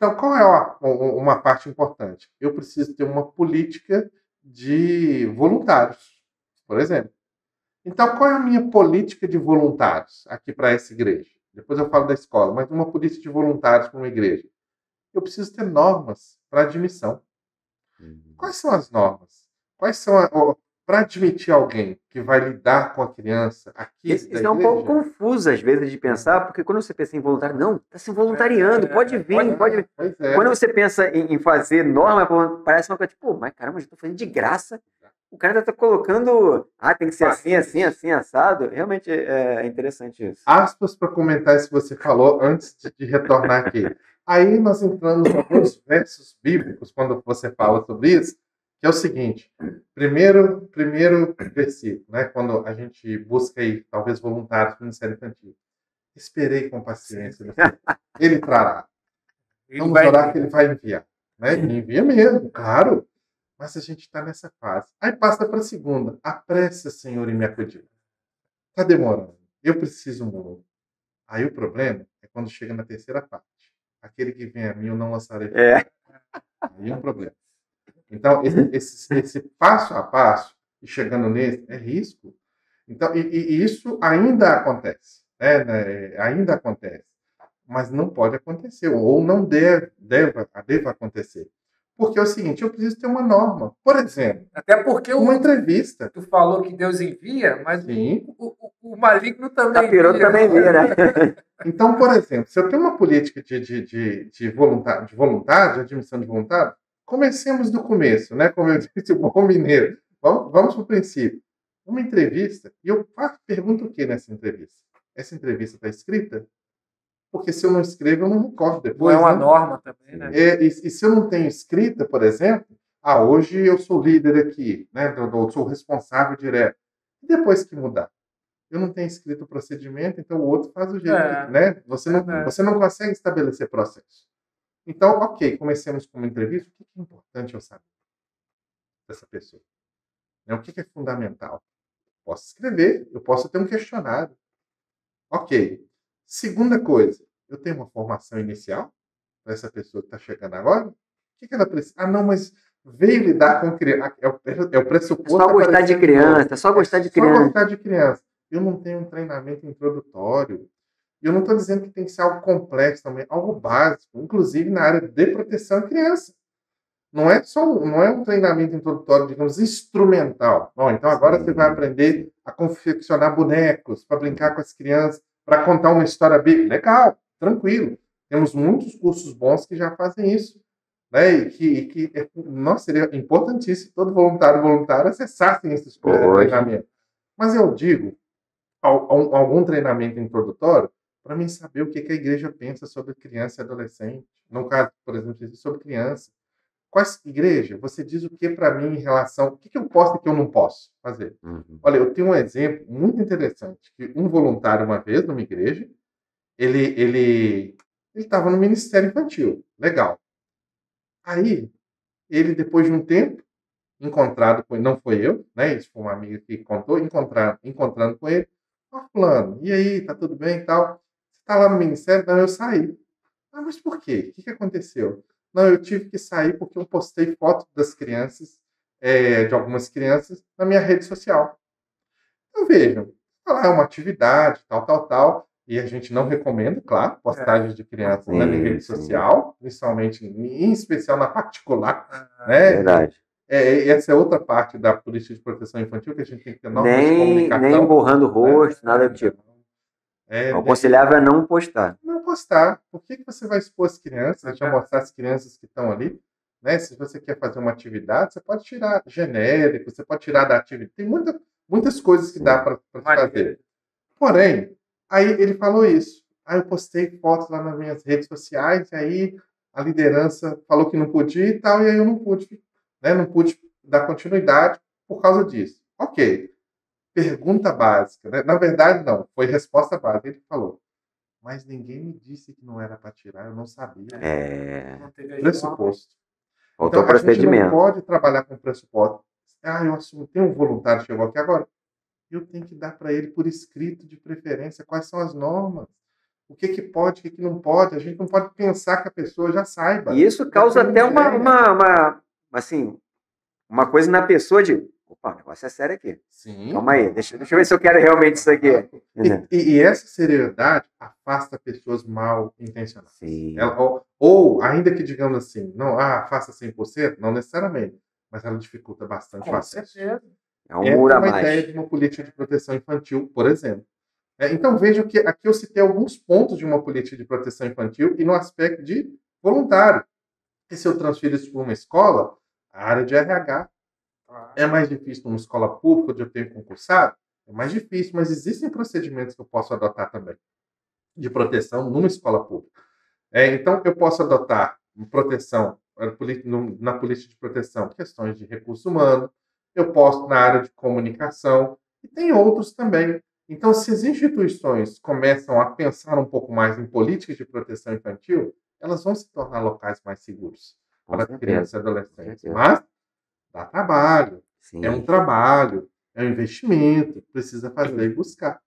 Então, qual é uma parte importante? Eu preciso ter uma política de voluntários, por exemplo. Então, qual é a minha política de voluntários aqui para essa igreja? Depois eu falo da escola, mas uma política de voluntários para uma igreja. Eu preciso ter normas para admissão. Quais são as normas? Quais são para admitir alguém que vai lidar com a criança aqui da Isso é um pouco igreja? confuso, às vezes, de pensar, porque quando você pensa em voluntário, não, está se voluntariando, pode vir, pode vir. Pois é. Quando você pensa em fazer norma, parece uma coisa tipo, pô, mas caramba, já estou fazendo de graça. O cara está colocando, tem que ser assim, assim, assim, assado. Realmente é interessante isso. Aspas para comentar isso que você falou antes de retornar aqui. Aí nós entramos em alguns versos bíblicos, quando você fala sobre isso, que é o seguinte: primeiro versículo, né, quando a gente busca aí, talvez voluntários para o Ministério Infantil. Esperei com paciência. Ele trará. Vamos orar que ele vai enviar. Né? Ele envia mesmo, claro. Mas a gente está nessa fase. Aí passa para a segunda. Apressa, Senhor, em me acudir. Está demorando. Eu preciso muito. Aí o problema é quando chega na terceira parte. Aquele que vem a mim, eu não lançarei. Aí é um problema. Então, esse passo a passo, e chegando nesse, é risco. Então, e isso ainda acontece. Ainda acontece. Mas não pode acontecer, ou não deva acontecer. Porque é o seguinte, eu preciso ter uma norma. Por exemplo, até porque uma entrevista. Tu falou que Deus envia, mas o maligno também Capiroto também envia, né? Então, por exemplo, se eu tenho uma política de voluntário, de admissão de voluntário, comecemos do começo, né? Como eu disse, o bom mineiro. Vamos para o princípio. Uma entrevista, e eu pergunto o que nessa entrevista? Essa entrevista está escrita? Porque se eu não escrevo, eu não recordo depois. Não é uma norma também, né? E se eu não tenho escrita, por exemplo, hoje eu sou líder aqui, né? Eu sou responsável direto. E depois que mudar? Eu não tenho escrito o procedimento, então o outro faz o jeito, né? Você não consegue estabelecer processo. Então, ok, comecemos com uma entrevista. O que é importante eu saber dessa pessoa? O que é fundamental? Posso escrever, eu posso ter um questionário. Ok. Segunda coisa, eu tenho uma formação inicial para essa pessoa que está chegando agora? O que ela precisa? Não, mas veio lidar com criança. É o pressuposto. Só gostar de criança, só gostar de criança. Só gostar de criança. Eu não tenho um treinamento introdutório. Eu não estou dizendo que tem que ser algo complexo também, algo básico, inclusive na área de proteção à criança. Não é um treinamento introdutório, digamos, instrumental. Bom, então agora você vai aprender a confeccionar bonecos para brincar com as crianças, para contar uma história bíblica. Legal, tranquilo. Temos muitos cursos bons que já fazem isso. Né? Nossa, seria importantíssimo todo voluntário acessassem esses treinamentos. Mas eu digo, algum treinamento introdutório, para mim saber o que a igreja pensa sobre criança e adolescente. No caso, por exemplo, sobre criança. Igreja, você diz o que para mim em relação... O que eu posso e o que eu não posso fazer? Olha, eu tenho um exemplo muito interessante. Que um voluntário, uma vez, numa igreja, ele estava no Ministério Infantil. Legal. Aí, ele, depois de um tempo, encontrado com ele, não foi eu, né? Isso foi uma amiga que contou, encontrando com ele. Fulano, e aí, tá tudo bem e tal? Você tá lá no Ministério? Não, eu saí. Mas por quê? O que aconteceu? Não, eu tive que sair porque eu postei foto das crianças, de algumas crianças, na minha rede social. Então, vejam, é uma atividade, tal, e a gente não recomenda, claro, postagens de crianças na rede social, principalmente, em especial na particular. Né? Verdade. Essa é outra parte da política de proteção infantil, que a gente tem que ter normas de comunicação. Nem borrando o rosto, nada do tipo. O aconselhável é não postar. Não postar. Por que você vai expor as crianças? Deixa eu mostrar as crianças que estão ali. Né? Se você quer fazer uma atividade, você pode tirar genérico, você pode tirar da atividade. Tem muitas coisas que dá para fazer. Porém, aí ele falou isso. Aí eu postei fotos lá nas minhas redes sociais, e aí a liderança falou que não podia e tal, e aí eu não pude, né? Não pude dar continuidade por causa disso. Ok. Pergunta básica, né? Na verdade, não. Foi resposta básica. Ele falou, mas ninguém me disse que não era para tirar, eu não sabia. Pressuposto. Faltou então, procedimento. A gente não pode trabalhar com pressuposto. Eu assumo, tem um voluntário que chegou aqui agora, eu tenho que dar para ele por escrito, de preferência, quais são as normas. o que pode, o que não pode. A gente não pode pensar que a pessoa já saiba. E isso causa Já tem até ideia. assim, uma coisa na pessoa de, opa, o negócio é sério aqui. Sim. Calma aí, deixa eu ver se eu quero realmente isso aqui. E essa seriedade afasta pessoas mal intencionadas. Sim. Ou, ainda que digamos assim, não, afasta 100%, não necessariamente, mas ela dificulta bastante o acesso. É um muro a uma mais. ideia de uma política de proteção infantil, por exemplo. Então vejam que aqui eu citei alguns pontos de uma política de proteção infantil e no aspecto de voluntário. E se eu transfiro isso para uma escola, a área de RH é mais difícil numa escola pública, onde eu tenho concursado, é mais difícil, mas existem procedimentos que eu posso adotar também de proteção numa escola pública. Então, eu posso adotar proteção na política de proteção, questões de recurso humano, eu posso na área de comunicação, e tem outros também. Então, se as instituições começam a pensar um pouco mais em políticas de proteção infantil, elas vão se tornar locais mais seguros para crianças e adolescentes. Mas dá trabalho, Sim. é um trabalho, é um investimento, precisa fazer e buscar.